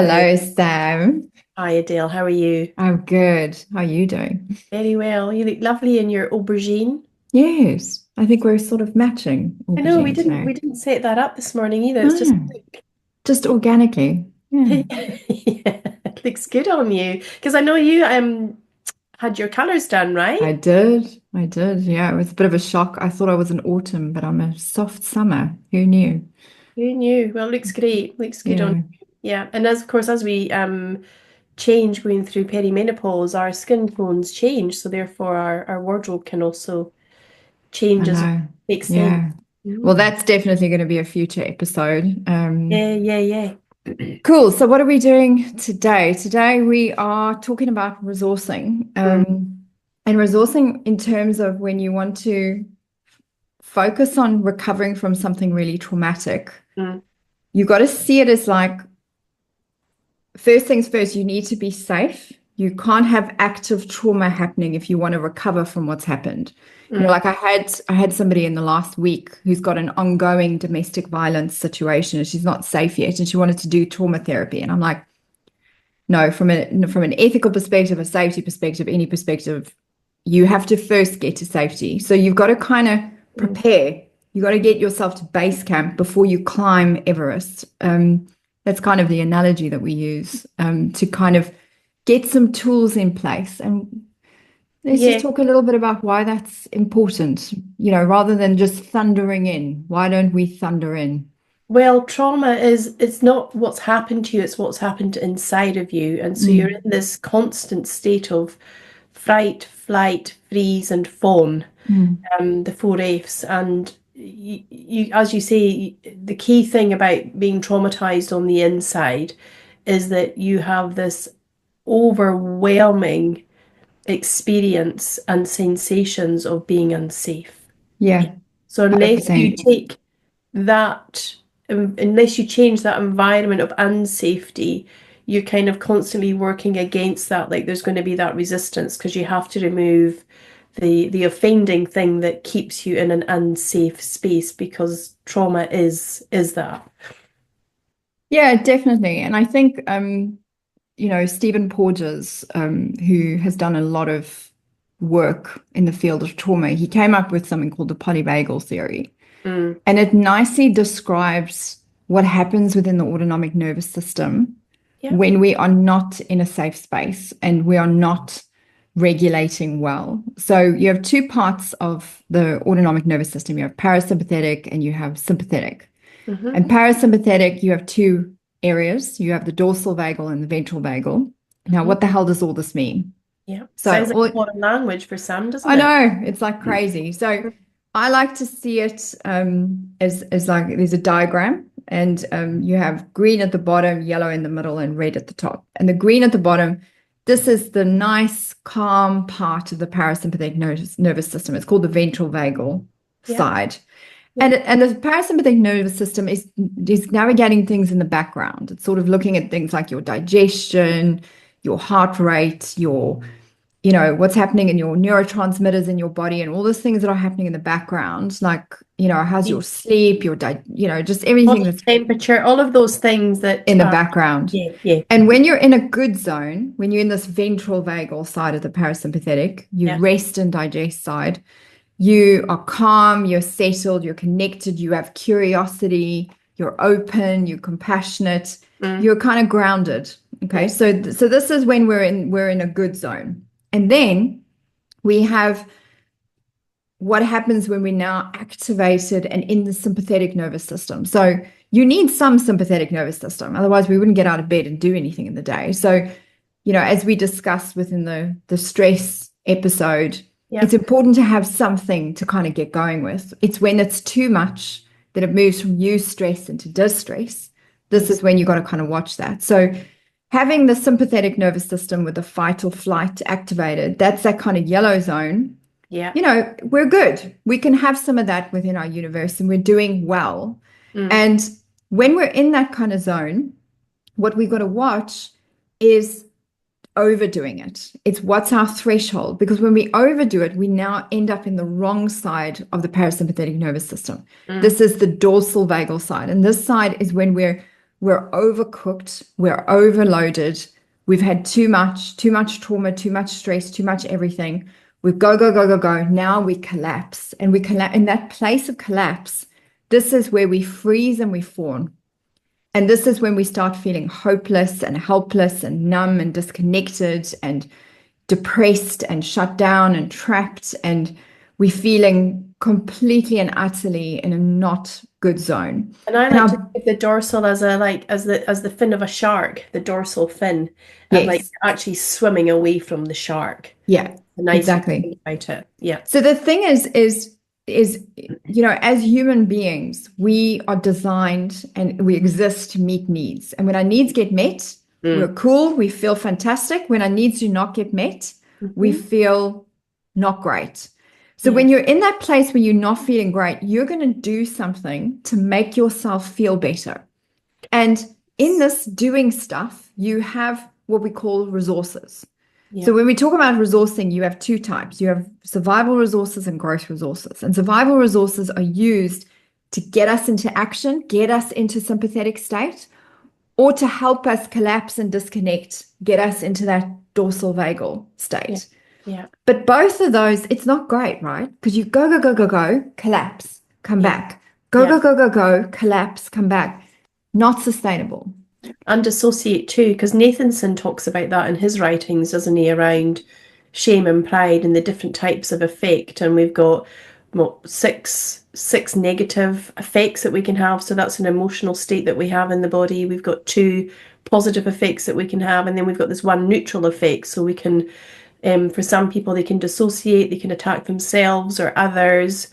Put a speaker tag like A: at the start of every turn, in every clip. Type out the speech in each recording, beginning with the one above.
A: Hi.
B: Hello, Sam.
A: Hi, Adele. How are you?
B: I'm good. How are you doing?
A: Very well. You look lovely in your aubergine.
B: Yes, I think we're sort of matching
A: I know we
B: aubergine
A: didn't
B: today.
A: we didn't set that up this morning either. It's just
B: No, just organically. Yeah,
A: yeah, it looks good on you. Because I know you had your colours done,
B: I
A: right?
B: did. I did. Yeah, it was a bit of a shock. I thought I was an autumn, but I'm a soft summer. Who knew?
A: Who knew? Well, it looks great. Looks good on
B: Yeah,
A: you. Yeah. And as of course as we change going through perimenopause, our skin tones change. So therefore our wardrobe can also
B: I
A: change as well.
B: know.
A: Makes sense.
B: Yeah. Well,
A: Mhm.
B: that's definitely going to be a future episode.
A: Yeah, yeah, yeah.
B: Cool. So, what are we doing today? Today, we are talking about resourcing.
A: Mm,
B: And resourcing in terms of when you want to focus on recovering from something really traumatic,
A: mm,
B: you got to see it as like, first things first, you need to be safe. You can't have active trauma happening if you want to recover from what's happened.
A: mm.
B: Like I had somebody in the last week who's got an ongoing domestic violence situation and she's not safe yet and she wanted to do trauma therapy. And I'm like, no, from an ethical perspective, a safety perspective, any perspective, you have to first get to safety. So you've got to kind of
A: Mm.
B: prepare. You got to get yourself to base camp before you climb Everest. That's kind of the analogy that we use to kind of get some tools in place. And let's just
A: Yeah.
B: talk a little bit about why that's important. Rather than just thundering in, why don't we thunder in?
A: Well, trauma is it's not what's happened to you, it's what's happened inside of you. And so you're
B: Mm,
A: in this constant state of fright, flight, freeze, and fawn,
B: mm.
A: the four Fs. And as you say, the key thing about being traumatized on the inside is that you have this overwhelming experience and sensations of being unsafe.
B: Yeah,
A: So unless you
B: 100%.
A: take that, unless you change that environment of unsafety, you're kind of constantly working against that. Like there's going to be that resistance because you have to remove the offending thing that keeps you in an unsafe space because trauma is that.
B: Yeah, definitely. And I think Stephen Porges, who has done a lot of work in the field of trauma, he came up with something called the polyvagal theory.
A: Mm,
B: And it nicely describes what happens within the autonomic nervous system
A: yeah.
B: when we are not in a safe space and we are not regulating well. So you have two parts of the autonomic nervous system. You have parasympathetic and you have sympathetic.
A: Hmm.
B: And parasympathetic, you have two areas. You have the dorsal vagal and the ventral vagal. Now,
A: Hmm.
B: what the hell does all this mean?
A: Yeah.
B: So,
A: Sounds like a foreign language for some, doesn't
B: I
A: it?
B: know it's like crazy. So, I like to see it as like there's a diagram, and you have green at the bottom, yellow in the middle, and red at the top. And the green at the bottom, this is the nice, calm part of the parasympathetic nervous system. It's called the ventral vagal
A: Yeah.
B: side.
A: Yeah.
B: And the parasympathetic nervous system is navigating things in the background. It's sort of looking at things like your digestion, your heart rate, what's happening in your neurotransmitters in your body and all those things that are happening in the background. Like, how's your sleep, just everything
A: Body
B: that's
A: temperature, all of those things that
B: in the background.
A: yeah, yeah,
B: And when you're in a good zone, when you're in this ventral vagal side of the parasympathetic, you
A: yeah.
B: rest and digest side, you are calm, you're settled, you're connected, you have curiosity, you're open, you're compassionate,
A: Mm,
B: you're kind of grounded. Okay,
A: yeah.
B: so this is when we're in a good zone. And then we have what happens when we're now activated and in the sympathetic nervous system. So you need some sympathetic nervous system, otherwise we wouldn't get out of bed and do anything in the day. So, as we discussed within the stress episode,
A: Yeah.
B: it's important to have something to kind of get going with. It's when it's too much that it moves from eustress into distress. This
A: Yes.
B: is when you got to kind of watch that. So having the sympathetic nervous system with the fight or flight activated, that's that kind of yellow zone.
A: Yeah.
B: We're good. We can have some of that within our universe and we're doing well.
A: Mm,
B: And when we're in that kind of zone, what we got to watch is overdoing it. It's what's our threshold, because when we overdo it, we now end up in the wrong side of the parasympathetic nervous system.
A: mm,
B: This is the dorsal vagal side. And this side is when we're we're overcooked, we're overloaded, we've had too much trauma, too much stress, too much everything. We go, go, go, go, go. Now we collapse. And we collapse in that place of collapse. This is where we freeze and we fawn. And this is when we start feeling hopeless and helpless and numb and disconnected and depressed and shut down and trapped. And we're feeling completely and utterly in a not good zone.
A: And I
B: And
A: like to
B: our,
A: think of the dorsal as a like as the fin of a shark, the dorsal fin, and like
B: yes,
A: actually swimming away from the shark.
B: yeah,
A: A nice way to
B: exactly.
A: think about it. Yeah.
B: So the thing is, as human beings, we are designed and we exist to meet needs. And when our needs get met, we're
A: Mm.
B: cool, we feel fantastic. When our needs do not get met, we
A: Hmm.
B: feel not great. So
A: Yeah.
B: when you're in that place where you're not feeling great, you're going to do something to make yourself feel better. And in this doing stuff, you have what we call resources.
A: Yeah.
B: So when we talk about resourcing, you have two types. You have survival resources and growth resources. And survival resources are used to get us into action, get us into sympathetic state, or to help us collapse and disconnect, get us into that dorsal vagal
A: Yeah.
B: state.
A: Yeah.
B: But both of those, it's not great, right? Because you go, go, go, go, go, collapse, come
A: Yeah.
B: back. Go,
A: Yeah.
B: go, go, go, go, collapse, come back. Not sustainable.
A: And dissociate too, because Nathanson talks about that in his writings, doesn't he, around shame and pride and the different types of effect. And we've got six negative effects that we can have. So that's an emotional state that we have in the body. We've got two positive effects that we can have, and then we've got this one neutral effect. So we can, for some people, they can dissociate, they can attack themselves or others.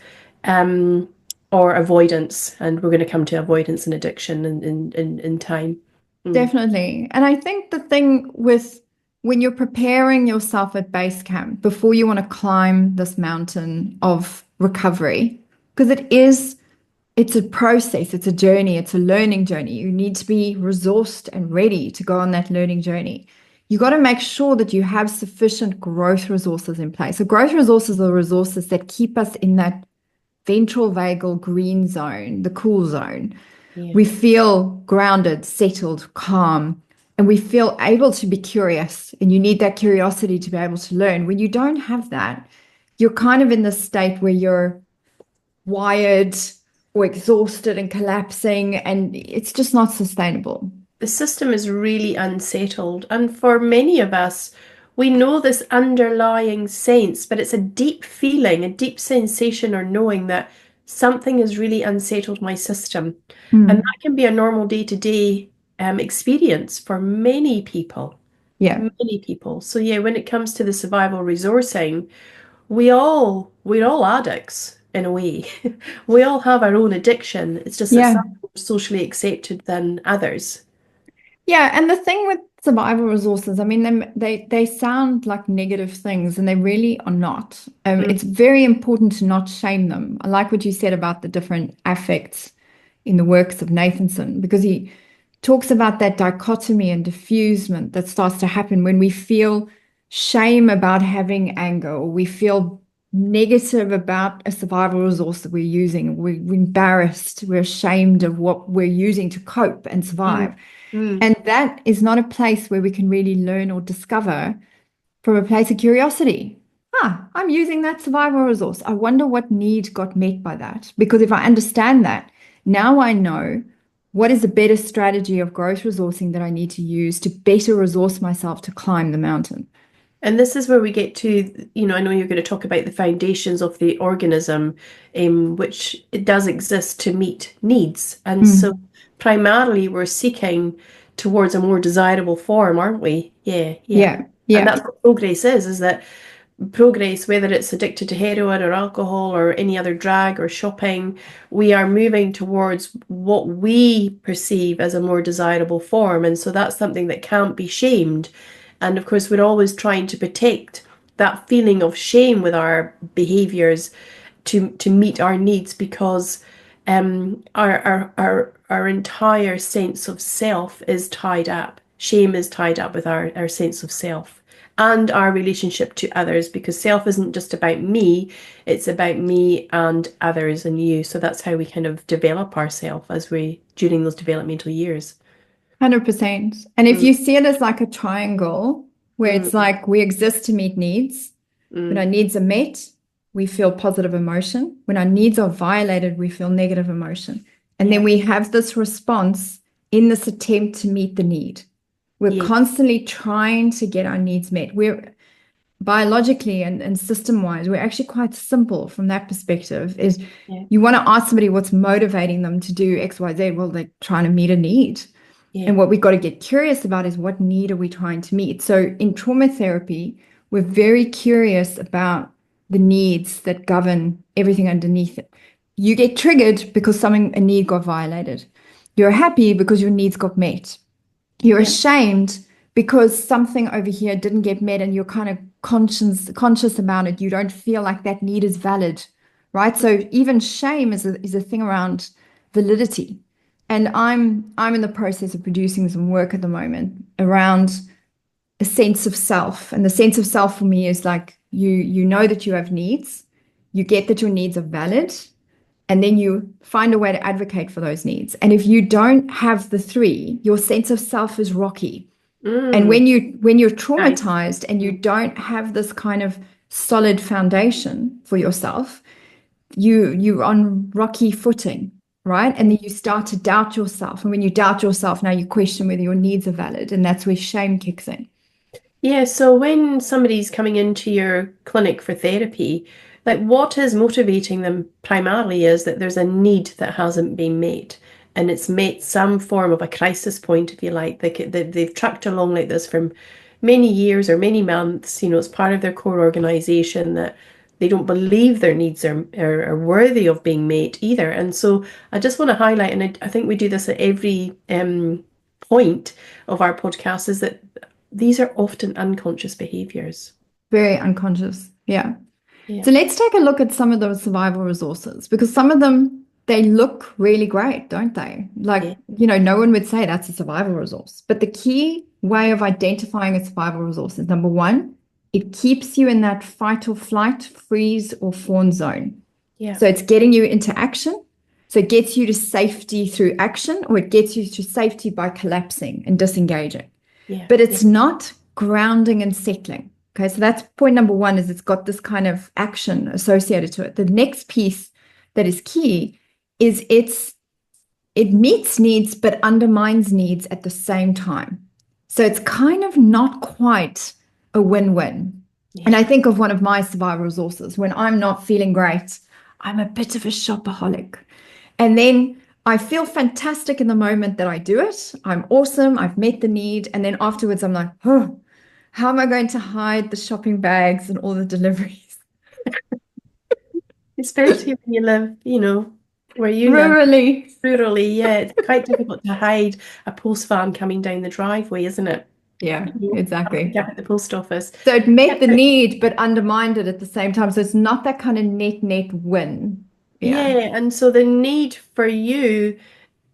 A: Or avoidance, and we're going to come to avoidance and addiction in time. Mm.
B: Definitely. And I think the thing with when you're preparing yourself at base camp before you want to climb this mountain of recovery, because it's a process, it's a journey, it's a learning journey. You need to be resourced and ready to go on that learning journey. You got to make sure that you have sufficient growth resources in place. So growth resources are resources that keep us in that ventral vagal green zone, the cool zone.
A: Yeah.
B: We feel grounded, settled, calm, and we feel able to be curious. And you need that curiosity to be able to learn. When you don't have that, you're kind of in this state where you're wired or exhausted and collapsing, and it's just not sustainable.
A: The system is really unsettled. And for many of us, we know this underlying sense, but it's a deep feeling, a deep sensation or knowing that something has really unsettled my system. And
B: Mm.
A: that can be a normal day-to-day experience for many people.
B: Yeah.
A: Many people. So yeah, when it comes to the survival resourcing, we're all addicts in a way. We all have our own addiction. It's just that some
B: Yeah.
A: are socially accepted than others.
B: Yeah, and the thing with survival resources, I mean, they sound like negative things, and they really are not.
A: Mm.
B: It's very important to not shame them. I like what you said about the different affects in the works of Nathanson, because he talks about that dichotomy and diffusement that starts to happen when we feel shame about having anger, or we feel negative about a survival resource that we're using. We're embarrassed, we're ashamed of what we're using to cope and
A: Mm.
B: survive.
A: Mm.
B: And that is not a place where we can really learn or discover from a place of curiosity. I'm using that survival resource. I wonder what need got met by that. Because if I understand that, now I know what is a better strategy of growth resourcing that I need to use to better resource myself to climb the mountain.
A: And this is where we get to, I know you're going to talk about the foundations of the organism, which it does exist to meet needs. And so
B: Mm.
A: primarily we're seeking towards a more desirable form, aren't we? Yeah, yeah.
B: Yeah,
A: And
B: yeah,
A: that's what progress is that progress, whether it's addicted to heroin or alcohol or any other drug or shopping, we are moving towards what we perceive as a more desirable form. And so that's something that can't be shamed. And of course, we're always trying to protect that feeling of shame with our behaviors to meet our needs because our entire sense of self is tied up. Shame is tied up with our sense of self and our relationship to others because self isn't just about me, it's about me and others and you. So that's how we kind of develop ourselves as we during those developmental years.
B: 100%. And if
A: Mm,
B: you see it as like a triangle where it's
A: mm,
B: like we exist to meet needs, when our
A: mm.
B: needs are met, we feel positive emotion. When our needs are violated, we feel negative emotion. And then
A: Yeah,
B: we have this response in this attempt to meet the need. We're
A: yeah,
B: constantly trying to get our needs met. We're biologically and system wise, we're actually quite simple from that perspective. Is
A: yeah,
B: you want to ask somebody what's motivating them to do X, Y, Z. Well, they're trying to meet a need.
A: yeah,
B: And what we've got to get curious about is what need are we trying to meet? So in trauma therapy, we're very curious about the needs that govern everything underneath it. You get triggered because a need got violated. You're happy because your needs got met. You're
A: yeah.
B: ashamed because something over here didn't get met and you're kind of conscious about it. You don't feel like that need is valid, right? So even shame is a thing around validity. And I'm in the process of producing some work at the moment around a sense of self. And the sense of self for me is like you know that you have needs, you get that your needs are valid, and then you find a way to advocate for those needs. And if you don't have the three, your sense of self is rocky. And
A: Mm,
B: when you're
A: nice.
B: traumatized and you
A: Mm,
B: don't have this kind of solid foundation for yourself, you're on rocky footing, right? And
A: yeah.
B: then you start to doubt yourself. And when you doubt yourself, now you question whether your needs are valid. And that's where shame kicks in.
A: Yeah, so when somebody's coming into your clinic for therapy, like what is motivating them primarily is that there's a need that hasn't been met, and it's met some form of a crisis point, if you like. They've tracked along like this for many years or many months. You know, it's part of their core organization that they don't believe their needs are worthy of being met either. And so I just want to highlight, and I think we do this at every point of our podcast, is that these are often unconscious behaviors.
B: Very unconscious. Yeah.
A: Yeah.
B: So let's take a look at some of those survival resources because some of them they look really great, don't they? Like,
A: Yeah.
B: no one would say that's a survival resource. But the key way of identifying a survival resource is number one, it keeps you in that fight or flight, freeze or fawn zone.
A: Yeah.
B: So it's getting you into action. So it gets you to safety through action, or it gets you to safety by collapsing and disengaging.
A: Yeah.
B: But
A: Yeah.
B: it's not grounding and settling. Okay, so that's point number one is it's got this kind of action associated to it. The next piece that is key is it meets needs but undermines needs at the same time. So it's kind of not quite a win-win. And I
A: Yeah.
B: think of one of my survival resources when I'm not feeling great, I'm a bit of a shopaholic. And then I feel fantastic in the moment that I do it. I'm awesome. I've met the need. And then afterwards, I'm like, oh, how am I going to hide the shopping bags and all the deliveries?
A: Especially when you live, where you live,
B: Rurally.
A: rurally, yeah, it's quite difficult to hide a post van coming down the driveway, isn't it?
B: Yeah,
A: Have to pick
B: exactly.
A: up at the post office.
B: So it met the
A: Yeah,
B: need, but undermined it at the same time. So it's not that kind of net win. Yeah.
A: yeah, and so the need for you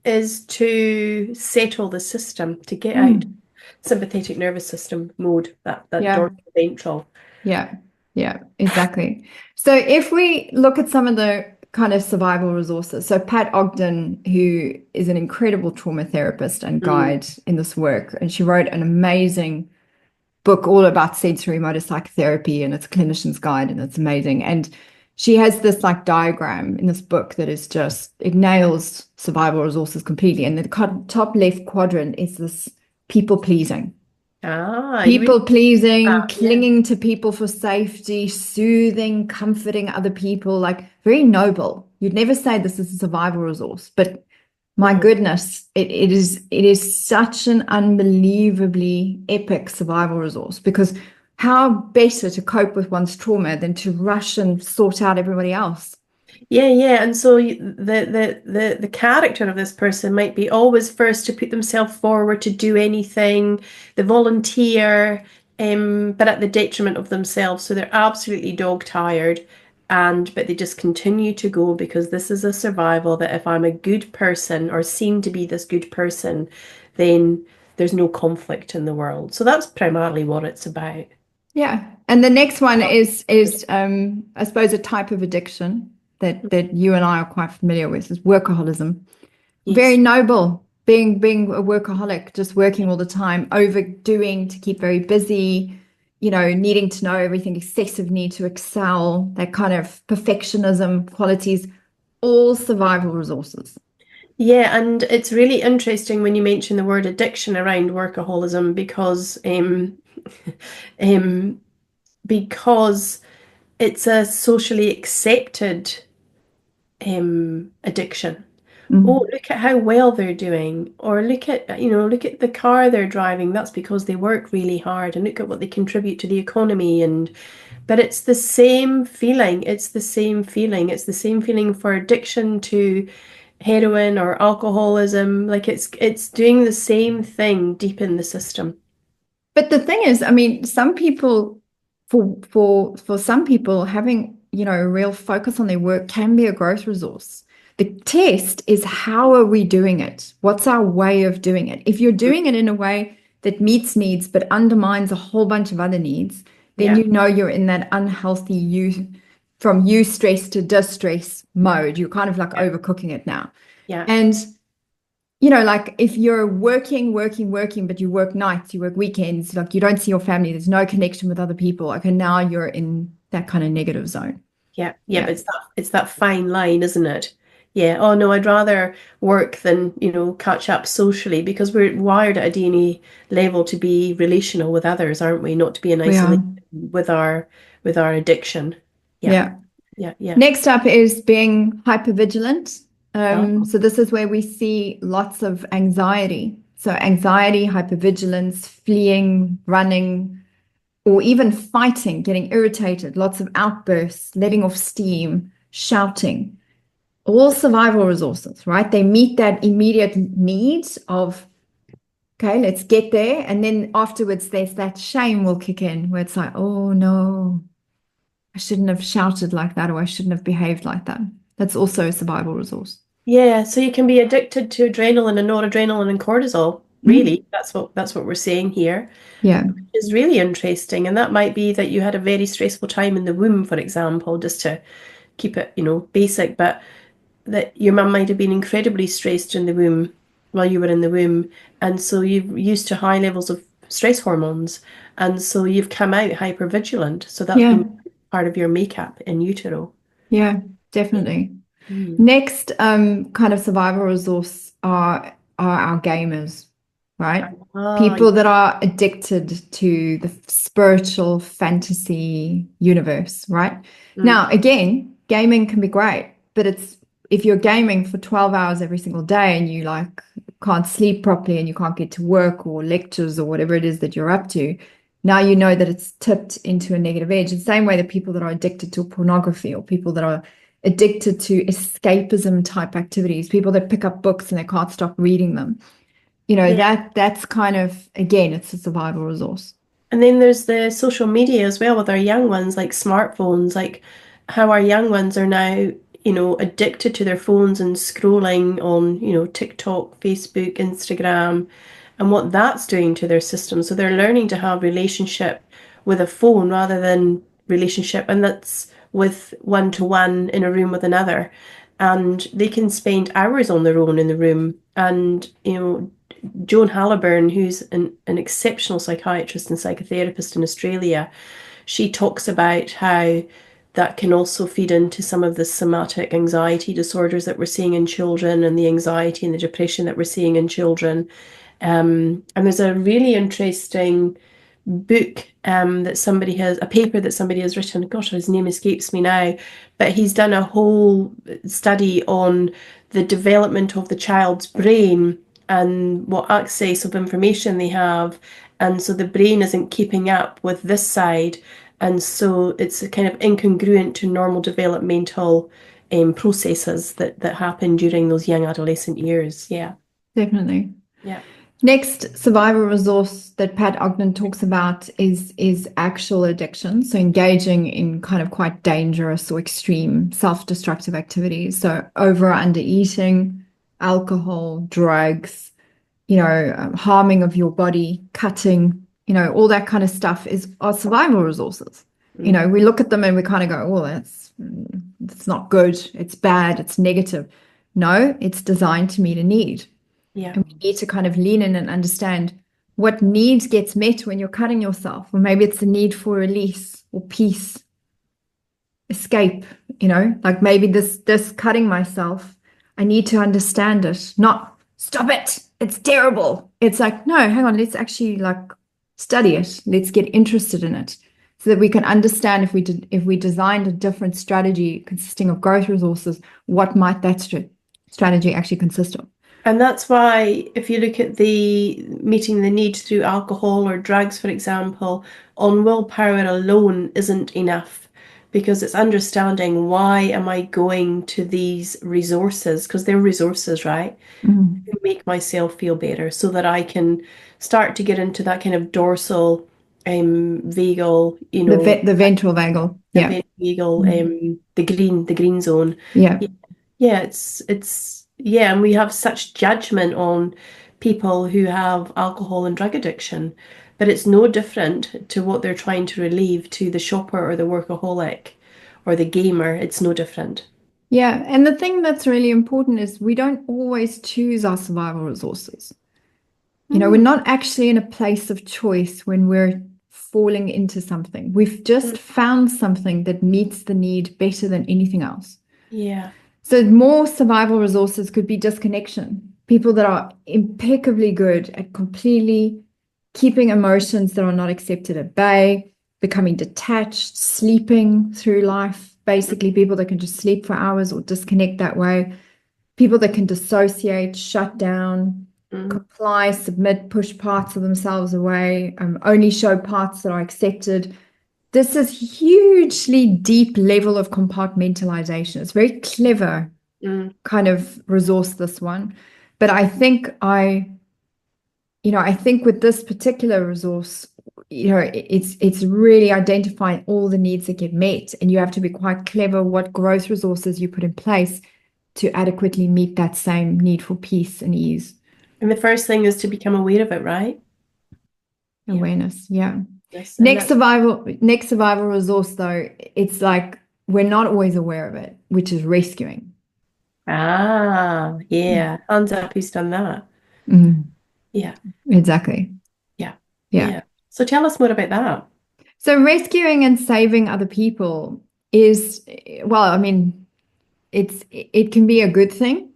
A: is to settle the system, to get out
B: Mm.
A: sympathetic nervous system mode, that
B: Yeah.
A: dorsal ventral.
B: Yeah, yeah, exactly. So if we look at some of the kind of survival resources, so Pat Ogden, who is an incredible trauma therapist and
A: Mm.
B: guide in this work, and she wrote an amazing book all about sensory motor psychotherapy, and it's a clinician's guide, and it's amazing. And she has this like diagram in this book that is just it nails survival resources completely. And the top left quadrant is this people pleasing.
A: You really
B: People pleasing,
A: yeah.
B: clinging to people for safety, soothing, comforting other people, like very noble. You'd never say this is a survival resource, but my
A: No.
B: goodness, it is such an unbelievably epic survival resource because how better to cope with one's trauma than to rush and sort out everybody else?
A: Yeah, yeah. And so the character of this person might be always first to put themselves forward to do anything, the volunteer, but at the detriment of themselves. So they're absolutely dog tired, but they just continue to go because this is a survival that if I'm a good person or seem to be this good person, then there's no conflict in the world. So that's primarily what it's about.
B: Yeah. And the next one is I suppose a type of addiction that you and I are quite familiar with is workaholism. Very
A: Yes.
B: noble. being a workaholic, just working all the time, overdoing to keep very busy, needing to know everything, excessive need to excel, that kind of perfectionism qualities, all survival resources.
A: Yeah, and it's really interesting when you mention the word addiction around workaholism um, because it's a socially accepted addiction. Oh,
B: Mm.
A: look at how well they're doing, or look at the car they're driving. That's because they work really hard, and look at what they contribute to the economy. But it's the same feeling. It's the same feeling. It's the same feeling for addiction to heroin or alcoholism. Like it's doing the same thing deep in the system.
B: But the thing is, I mean, some people, for some people, having, a real focus on their work can be a growth resource. The test is how are we doing it? What's our way of doing it? If you're doing it in a way that meets needs but undermines a whole bunch of other needs, then
A: Yeah,
B: you're in that unhealthy from eustress to distress mode. You're kind of like
A: yeah,
B: overcooking it now.
A: yeah,
B: And like if you're working, but you work nights, you work weekends, like you don't see your family, there's no connection with other people. Okay, now you're in that kind of negative zone.
A: yeah, yeah.
B: Yeah.
A: But it's that fine line, isn't it? Yeah. Oh no, I'd rather work than, catch up socially because we're wired at a DNA level to be relational with others, aren't we? Not to be in
B: We are.
A: isolation with our addiction. Yeah,
B: Yeah.
A: yeah, yeah.
B: Next up is being hypervigilant.
A: Oh,
B: So this is where we see lots of anxiety. So anxiety, hypervigilance, fleeing, running, or even fighting, getting irritated, lots of outbursts, letting off steam, shouting. All survival resources, right? They meet that immediate need of, okay, let's get there. And then afterwards, there's that shame will kick in where it's like, oh no, I shouldn't have shouted like that, or I shouldn't have behaved like that. That's also a survival resource.
A: yeah. So you can be addicted to adrenaline and noradrenaline and cortisol.
B: Mhm.
A: Really, that's what we're saying here.
B: Yeah.
A: Is really interesting. And that might be that you had a very stressful time in the womb, for example, just to keep it, basic, but that your mum might have been incredibly stressed in the womb while you were in the womb. And so you've used to high levels of stress hormones. And so you've come out hypervigilant. So that's
B: Yeah.
A: been part of your makeup in utero.
B: Yeah.
A: Yeah.
B: Definitely.
A: Mm.
B: Next, kind of survival resource are our gamers, right?
A: Ah,
B: People that are addicted to the spiritual fantasy universe, right?
A: mm.
B: Now, again, gaming can be great, but it's if you're gaming for 12 hours every single day and you like can't sleep properly and you can't get to work or lectures or whatever it is that you're up to, now you know that it's tipped into a negative edge. The same way that people that are addicted to pornography or people that are addicted to escapism type activities, people that pick up books and they can't stop reading them.
A: Yeah.
B: That's kind of again, it's a survival resource.
A: And then there's the social media as well with our young ones, like smartphones, like how our young ones are now, addicted to their phones and scrolling on, TikTok, Facebook, Instagram, and what that's doing to their system. So they're learning to have relationship with a phone rather than relationship, and that's with one to one in a room with another. And they can spend hours on their own in the room. And, Joan Halliburn, who's an exceptional psychiatrist and psychotherapist in Australia, she talks about how that can also feed into some of the somatic anxiety disorders that we're seeing in children and the anxiety and the depression that we're seeing in children. And there's a really interesting book a paper that somebody has written. Gosh, his name escapes me now, but he's done a whole study on the development of the child's brain and what access of information they have. And so the brain isn't keeping up with this side. And so it's kind of incongruent to normal developmental processes that happen during those young adolescent years. Yeah.
B: Definitely.
A: Yeah.
B: Next survival resource that Pat Ogden talks about is actual addiction. So engaging in kind of quite dangerous or extreme self-destructive activities. So over or under eating, alcohol, drugs, harming of your body, cutting, all that kind of stuff are survival resources.
A: Mm.
B: We look at them and we kind of go, oh, that's not good. It's bad. It's negative. No, it's designed to meet a need.
A: Yeah.
B: And we need to kind of lean in and understand what needs gets met when you're cutting yourself. Or maybe it's the need for release or peace, escape, like maybe this cutting myself, I need to understand it, not stop it. It's terrible. It's like, no, hang on, let's actually like study it. Let's get interested in it so that we can understand if we designed a different strategy consisting of growth resources, what might that strategy actually consist of?
A: And that's why, if you look at the meeting the need through alcohol or drugs, for example, on willpower alone isn't enough because it's understanding why am I going to these resources, because they're resources, right?
B: Mhm.
A: To make myself feel better so that I can start to get into that kind of dorsal vagal,
B: The ventral vagal.
A: the
B: Yeah.
A: vagal,
B: Mhm.
A: the green zone.
B: Yeah.
A: Yeah, it's yeah, and we have such judgment on people who have alcohol and drug addiction, but it's no different to what they're trying to relieve to the shopper or the workaholic or the gamer. It's no different.
B: Yeah. And the thing that's really important is we don't always choose our survival resources. We're
A: Mm,
B: not actually in a place of choice when we're falling into something. We've
A: mm,
B: just found something that meets the need better than anything else.
A: yeah.
B: So, more survival resources could be disconnection. People that are impeccably good at completely keeping emotions that are not accepted at bay, becoming detached, sleeping through life. Basically, people that can just sleep for hours or disconnect that way. People that can dissociate, shut down,
A: Mm,
B: comply, submit, push parts of themselves away, only show parts that are accepted. This is hugely deep level of compartmentalization. It's very clever
A: mm.
B: kind of resource, this one. But I think with this particular resource, it's really identifying all the needs that get met, and you have to be quite clever what growth resources you put in place to adequately meet that same need for peace and ease.
A: And the first thing is to become aware of it, right? Yeah.
B: Awareness. Yeah.
A: Yes. And
B: Next survival resource though, it's like we're not always aware of it, which is rescuing.
A: yeah. Hands up, who's done that?
B: Mhm.
A: Yeah.
B: Exactly.
A: Yeah.
B: Yeah.
A: Yeah. So tell us more about that.
B: So rescuing and saving other people is, well, I mean, it can be a good thing,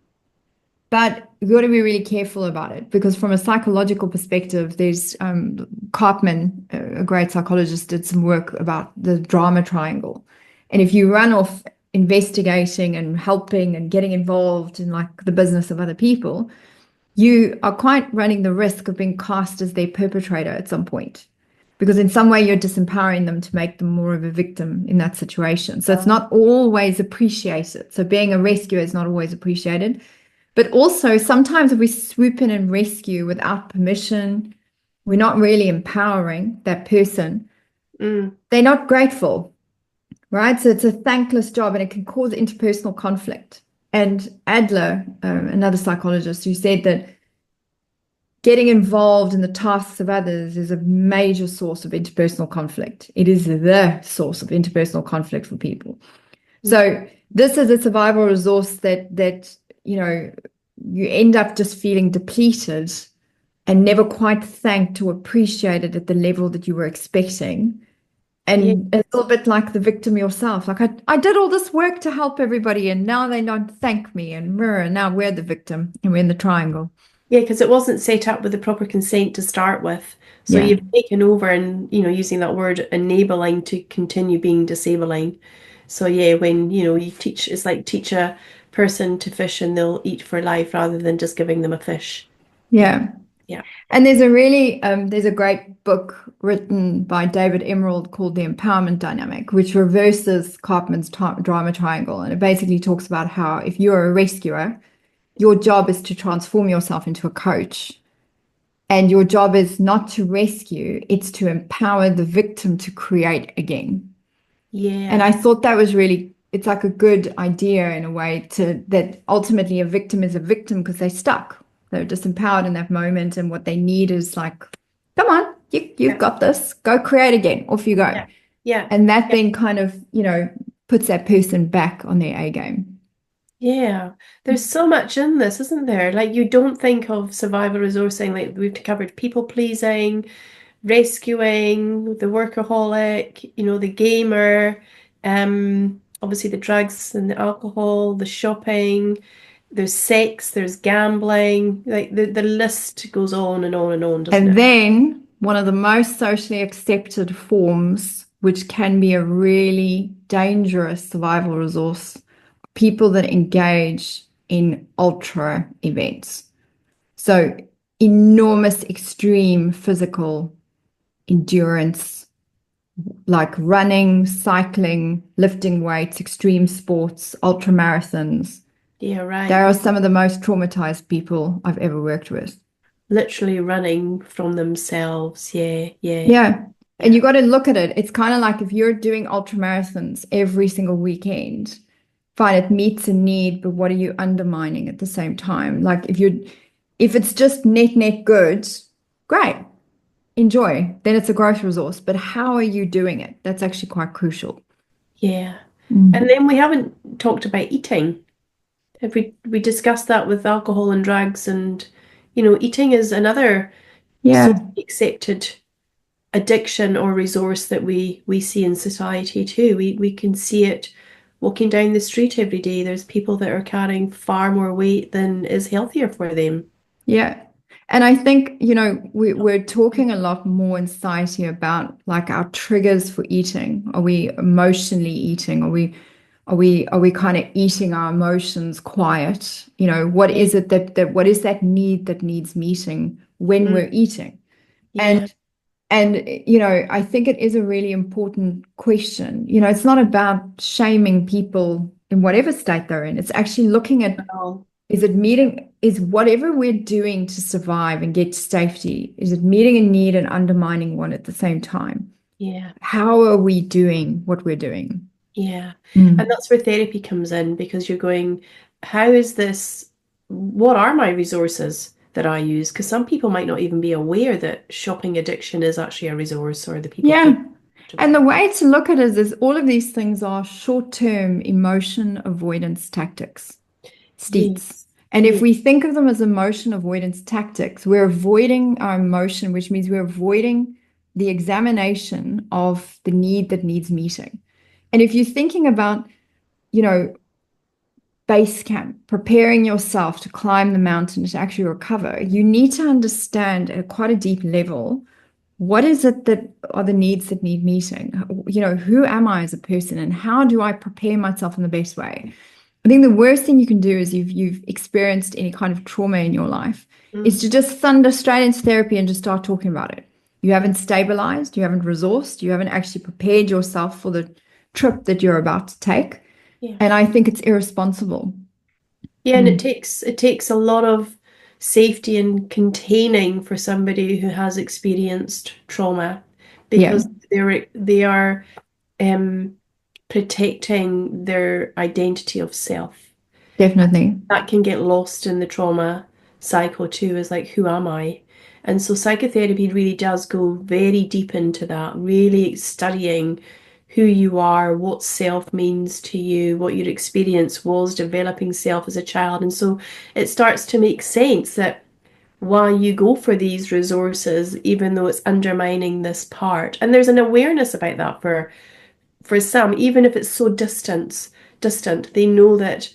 B: but you've got to be really careful about it because from a psychological perspective, there's Karpman, a great psychologist, did some work about the drama triangle. And if you run off investigating and helping and getting involved in like the business of other people, you are quite running the risk of being cast as their perpetrator at some point. Because in some way you're disempowering them to make them more of a victim in that situation. So it's
A: Uh,
B: not always appreciated. So being a rescuer is not always appreciated. But also sometimes if we swoop in and rescue without permission, we're not really empowering that person.
A: mm,
B: They're not grateful, right? So it's a thankless job and it can cause interpersonal conflict. And Adler, another psychologist, who said that getting involved in the tasks of others is a major source of interpersonal conflict. It is the source of interpersonal conflict for people.
A: mm.
B: So this is a survival resource that you end up just feeling depleted and never quite thanked or appreciated at the level that you were expecting.
A: Yeah.
B: And a little bit like the victim yourself. Like I did all this work to help everybody and now they don't thank me and now we're the victim and we're in the triangle.
A: Yeah, because it wasn't set up with the proper consent to start with. So
B: Yeah.
A: you've taken over and, using that word enabling to continue being disabling. So yeah, when, you teach, it's like teach a person to fish and they'll eat for life rather than just giving them a fish. Yeah,
B: Yeah.
A: yeah,
B: And there's a great book written by David Emerald called The Empowerment Dynamic, which reverses Karpman's drama triangle. And it basically talks about how if you're a rescuer, your job is to transform yourself into a coach. And your job is not to rescue, it's to empower the victim to create again. And
A: yeah,
B: I thought that was really, it's like a good idea in a way to that ultimately a victim is a victim because they're stuck. They're disempowered in that moment. And what they need is like, come on, you've
A: yeah,
B: got this. Go create again. Off you go.
A: yeah, yeah,
B: And that
A: yeah.
B: then kind of, puts that person back on their A game.
A: Yeah, there's so much in this, isn't there? Like you don't think of survival resourcing, like we've covered people pleasing, rescuing, the workaholic, the gamer, obviously the drugs and the alcohol, the shopping, there's sex, there's gambling, like the list goes on and on and on, doesn't
B: And
A: it?
B: then one of the most socially accepted forms, which can be a really dangerous survival resource, people that engage in ultra events. So enormous, extreme physical endurance, like running, cycling, lifting weights, extreme sports, ultra marathons.
A: Yeah,
B: They
A: right.
B: are some of the most traumatized people I've ever worked with.
A: Literally running from themselves. Yeah, yeah,
B: Yeah. And
A: yeah.
B: you got to look at it. It's kind of like if you're doing ultra marathons every single weekend, fine, it meets a need, but what are you undermining at the same time? Like if it's just net good, great, enjoy. Then it's a growth resource. But how are you doing it? That's actually quite crucial.
A: Yeah. And
B: Mm.
A: then we haven't talked about eating. Have we discussed that with alcohol and drugs and eating is another
B: Yeah.
A: socially accepted addiction or resource that we see in society too. We can see it walking down the street every day. There's people that are carrying far more weight than is healthier for them.
B: Yeah. And I think, we're talking a lot more in society about like our triggers for eating. Are we emotionally eating? Are we kind of eating our emotions quiet? What
A: Yeah.
B: is it that what is that need that needs meeting when
A: Mm,
B: we're eating?
A: yeah.
B: And I think it is a really important question. It's not about shaming people in whatever state they're in. It's actually looking at,
A: Well,
B: is whatever we're doing to survive and get to safety, is it meeting a need and undermining one at the same time?
A: yeah.
B: How are we doing what we're doing?
A: Yeah. And
B: Mm.
A: that's where therapy comes in because you're going, how is this? What are my resources that I use? Because some people might not even be aware that shopping addiction is actually a resource or the people please
B: Yeah. And the
A: about.
B: way to look at it is all of these things are short-term emotion avoidance tactics. Steets.
A: Yes.
B: And if
A: Yeah.
B: we think of them as emotion avoidance tactics, we're avoiding our emotion, which means we're avoiding the examination of the need that needs meeting. And if you're thinking about, you know, base camp, preparing yourself to climb the mountain to actually recover, you need to understand at quite a deep level what is it that are the needs that need meeting? Who am I as a person and how do I prepare myself in the best way? I think the worst thing you can do is if you've experienced any kind of trauma in your life is
A: Mm.
B: to just thunder straight into therapy and just start talking about it. You haven't stabilized, you haven't resourced, you haven't actually prepared yourself for the trip that you're about to take.
A: Yeah.
B: And I think it's irresponsible.
A: Yeah, and it
B: Mm.
A: takes a lot of safety and containing for somebody who has experienced trauma
B: Yeah,
A: because they are um protecting their identity of self.
B: definitely.
A: That can get lost in the trauma cycle too, is like, who am I? And so psychotherapy really does go very deep into that, really studying who you are, what self means to you, what your experience was developing self as a child. And so it starts to make sense that why you go for these resources, even though it's undermining this part. And there's an awareness about that for some, even if it's so distant, they know that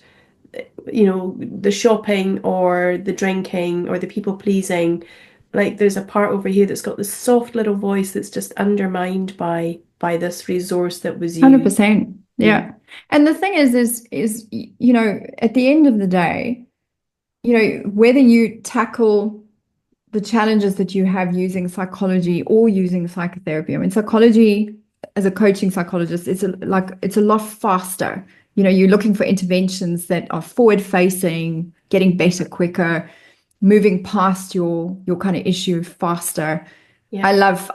A: the shopping or the drinking or the people pleasing, like there's a part over here that's got this soft little voice that's just undermined by this resource that was used.
B: 100%.
A: Yeah.
B: Yeah. And the thing is, at the end of the day, whether you tackle the challenges that you have using psychology or using psychotherapy. I mean, psychology as a coaching psychologist, it's a lot faster. You're looking for interventions that are forward facing, getting better quicker, moving past your kind of issue faster.
A: Yeah.
B: I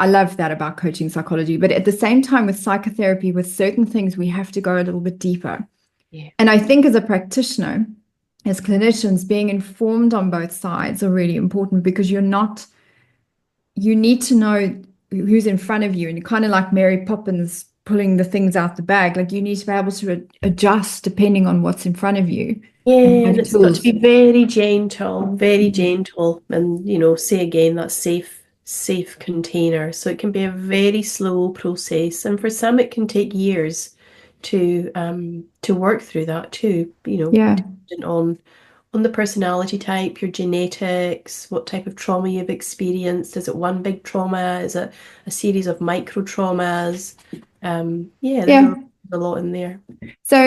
B: love that about coaching psychology. But at the same time, with psychotherapy, with certain things, we have to go a little bit deeper.
A: Yeah.
B: And I think as a practitioner, as clinicians, being informed on both sides are really important because you need to know who's in front of you and kind of like Mary Poppins pulling the things out the bag. Like you need to be able to adjust depending on what's in front of you and
A: Yeah, and
B: have
A: it's got to
B: tools.
A: be very gentle, and say again that safe container. So it can be a very slow process, and for some it can take years to work through that too.
B: Yeah.
A: Depending on the personality type, your genetics, what type of trauma you've experienced. Is it one big trauma? Is it a series of micro traumas? Yeah, there's
B: Yeah.
A: a lot in there.
B: So,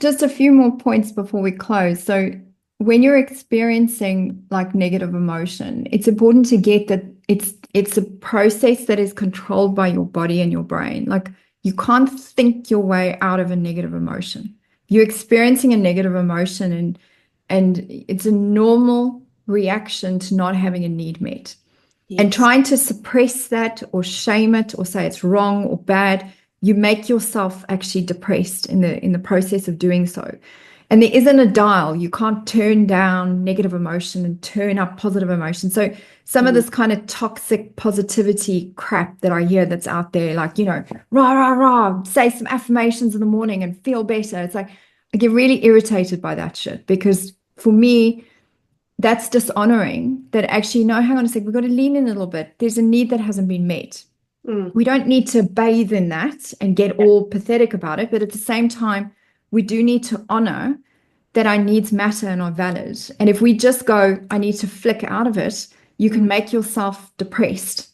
B: just a few more points before we close. So, when you're experiencing like negative emotion, it's important to get that it's a process that is controlled by your body and your brain. Like you can't think your way out of a negative emotion. You're experiencing a negative emotion and it's a normal reaction to not having a need met. And
A: Yes.
B: trying to suppress that or shame it or say it's wrong or bad, you make yourself actually depressed in the process of doing so. And there isn't a dial. You can't turn down negative emotion and turn up positive emotion. So some of
A: Mm,
B: this kind of toxic positivity crap that I hear that's out there, like, rah, rah, rah, say some affirmations in the morning and feel better. It's like I get really irritated by that shit because for me, that's dishonoring that actually, no, hang on a sec, we've got to lean in a little bit. There's a need that hasn't been met.
A: mm,
B: We don't need to bathe in that and get
A: yeah.
B: all pathetic about it, but at the same time, we do need to honor that our needs matter and are valid. And if we just go, I need to flick out of it, you can
A: Mm,
B: make yourself depressed.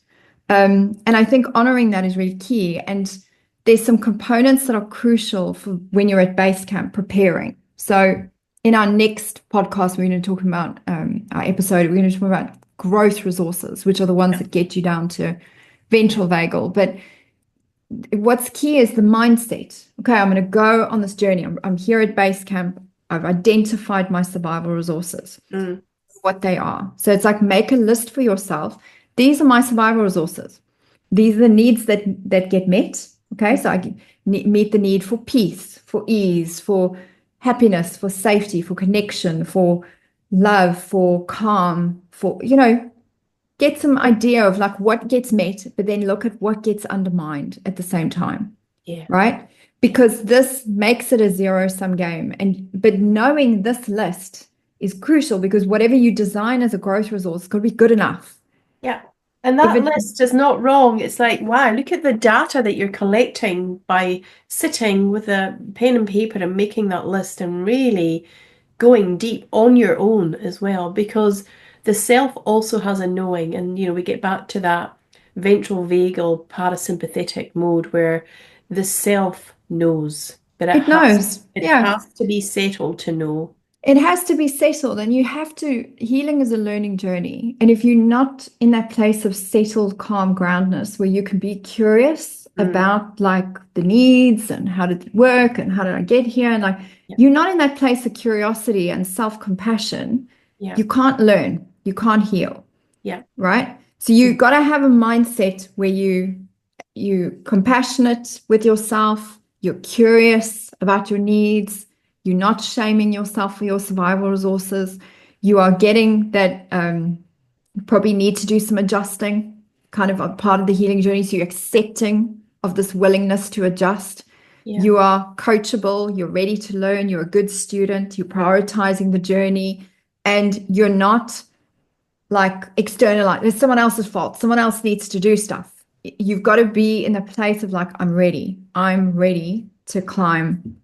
B: And I think honoring that is really key. And there's some components that are crucial for when you're at base camp preparing. So in our next podcast, we're going to talk about our episode, we're going to talk about growth resources, which are the ones
A: yeah.
B: that get you down to ventral vagal. But what's key is the mindset. Okay, I'm going to go on this journey. I'm here at base camp. I've identified my survival resources,
A: Mm,
B: what they are. So it's like make a list for yourself. These are my survival resources. These are the needs that get met. Okay,
A: mm,
B: so meet the need for peace, for ease, for happiness, for safety, for connection, for love, for calm, for get some
A: yeah.
B: idea of like what gets met, but then look at what gets undermined at the same time,
A: Yeah.
B: right?
A: Yeah.
B: Because this makes it a zero-sum game. But knowing this list is crucial because whatever you design as a growth resource is going to be good enough.
A: Yeah. And
B: If
A: that
B: it
A: list is not wrong. It's like, wow, look at the data that you're collecting by sitting with a pen and paper and making that list and really going deep on your own as well, because the self also has a knowing. And, we get back to that ventral vagal parasympathetic mode where the self knows, but it
B: it
A: has
B: knows,
A: it
B: yeah.
A: has to be settled to know.
B: It has to be settled, and you have to. Healing is a learning journey. And if you're not in that place of settled, calm groundness where you can be curious
A: Mm,
B: about like the needs and how did it work and how did I get here, and like
A: yeah,
B: you're not in that place of curiosity and self-compassion,
A: yeah,
B: you can't learn, you can't heal,
A: yeah.
B: right? So you got to have a mindset where you compassionate with yourself, you're curious about your needs, you're not shaming yourself for your survival resources. You are getting that you probably need to do some adjusting, kind of a part of the healing journey. So you're accepting of this willingness to adjust.
A: Yeah.
B: You are coachable, you're ready to learn, you're a good student, you're prioritizing the journey, and you're not like externalize. It's someone else's fault. Someone else needs to do stuff. You've got to be in a place of like, I'm ready. I'm ready to climb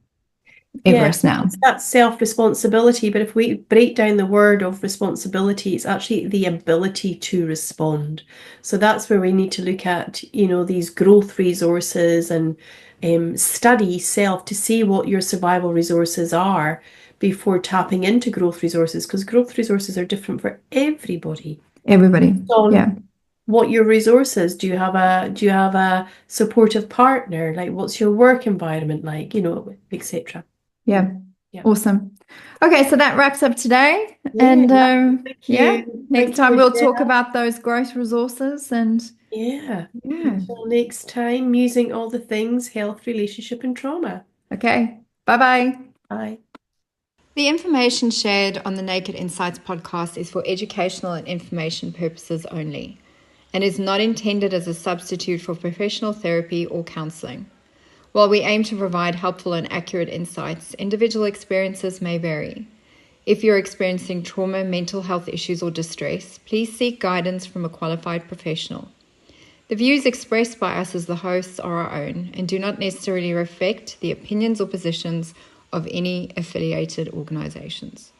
A: Yeah,
B: Everest now.
A: it's that self-responsibility, but if we break down the word of responsibility, it's actually the ability to respond. So that's where we need to look at, these growth resources and study self to see what your survival resources are before tapping into growth resources, because growth resources are different for everybody.
B: Everybody.
A: On
B: Yeah.
A: what your resources, do you have a supportive partner? Like, what's your work environment like, etc.
B: Yeah.
A: Yeah.
B: Awesome. Okay, so that wraps up today.
A: Yeah,
B: And
A: thank
B: yeah,
A: you.
B: next
A: Thank you,
B: time we'll talk
A: Adele.
B: about those growth resources and
A: Yeah.
B: yeah.
A: Until next time, using all the things health, relationship, and trauma.
B: Okay. Bye-bye.
A: Bye.
B: The information shared on the Naked Insights podcast is for educational and information purposes only and is not intended as a substitute for professional therapy or counseling. While we aim to provide helpful and accurate insights, individual experiences may vary. If you're experiencing trauma, mental health issues, or distress, please seek guidance from a qualified professional. The views expressed by us as the hosts are our own and do not necessarily reflect the opinions or positions of any affiliated organizations.